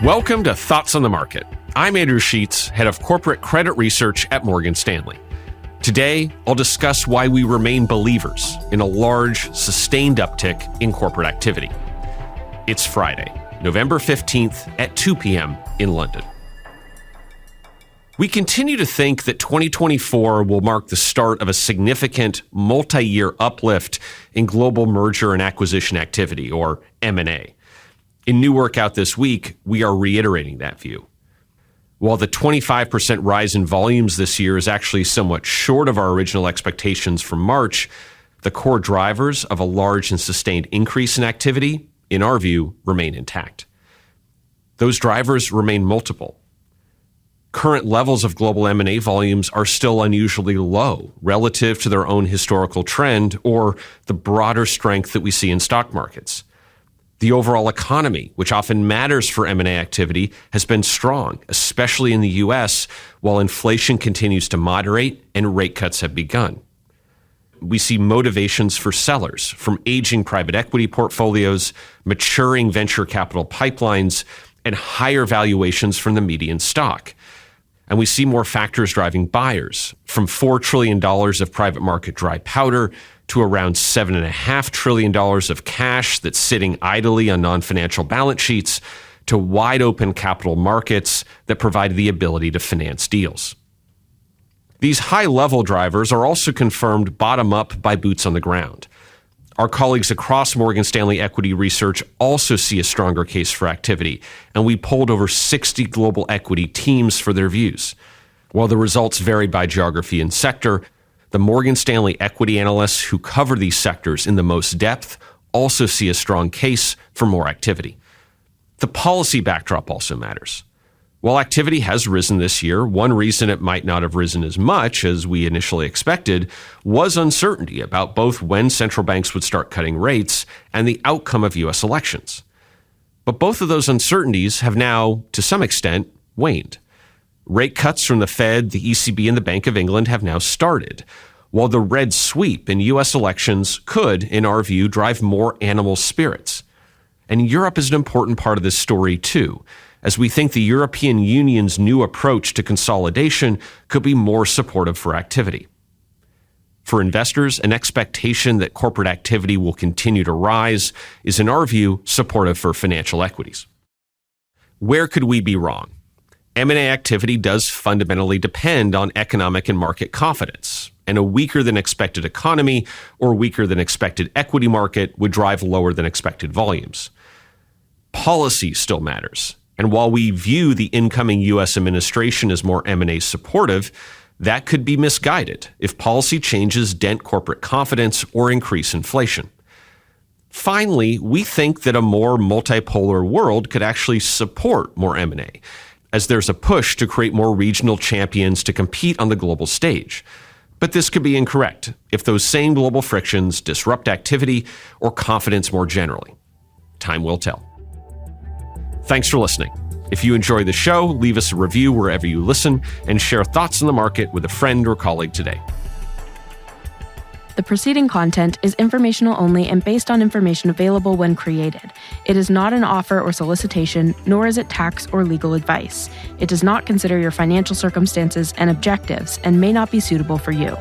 Welcome to Thoughts on the Market. I'm Andrew Sheets, head of corporate credit research at Morgan Stanley. Today, I'll discuss why we remain believers in a large, sustained uptick in corporate activity. It's Friday, November 15th at 2 p.m. in London. We continue to think that 2024 will mark the start of a significant multi-year uplift in global merger and acquisition activity, or M&A. In new work out this week, we are reiterating that view. While the 25% rise in volumes this year is actually somewhat short of our original expectations from March, the core drivers of a large and sustained increase in activity, in our view, remain intact. Those drivers remain multiple. Current levels of global M&A volumes are still unusually low relative to their own historical trend or the broader strength that we see in stock markets. The overall economy, which often matters for M&A activity, has been strong, especially in the U.S., while inflation continues to moderate and rate cuts have begun. We see motivations for sellers from aging private equity portfolios, maturing venture capital pipelines, and higher valuations from the median stock. And we see more factors driving buyers, from $4 trillion of private market dry powder to around $7.5 trillion of cash that's sitting idly on non-financial balance sheets, to wide open capital markets that provide the ability to finance deals. These high-level drivers are also confirmed bottom-up by boots on the ground. Our colleagues across Morgan Stanley Equity Research also see a stronger case for activity, and we polled over 60 global equity teams for their views. While the results vary by geography and sector, the Morgan Stanley equity analysts who cover these sectors in the most depth also see a strong case for more activity. The policy backdrop also matters. While activity has risen this year, one reason it might not have risen as much as we initially expected was uncertainty about both when central banks would start cutting rates and the outcome of U.S. elections. But both of those uncertainties have now, to some extent, waned. Rate cuts from the Fed, the ECB, and the Bank of England have now started, while the red sweep in U.S. elections could, in our view, drive more animal spirits. And Europe is an important part of this story, too, as we think the European Union's new approach to consolidation could be more supportive for activity. For investors, an expectation that corporate activity will continue to rise is, in our view, supportive for financial equities. Where could we be wrong? M&A activity does fundamentally depend on economic and market confidence, and a weaker than expected economy or weaker than expected equity market would drive lower than expected volumes. Policy still matters, and while we view the incoming U.S. administration as more M&A supportive, that could be misguided if policy changes dent corporate confidence or increase inflation. Finally, we think that a more multipolar world could actually support more M&A, as there's a push to create more regional champions to compete on the global stage. But this could be incorrect if those same global frictions disrupt activity or confidence more generally. Time will tell. Thanks for listening. If you enjoy the show, leave us a review wherever you listen and share thoughts on the market with a friend or colleague today. The preceding content is informational only and based on information available when created. It is not an offer or solicitation, nor is it tax or legal advice. It does not consider your financial circumstances and objectives and may not be suitable for you.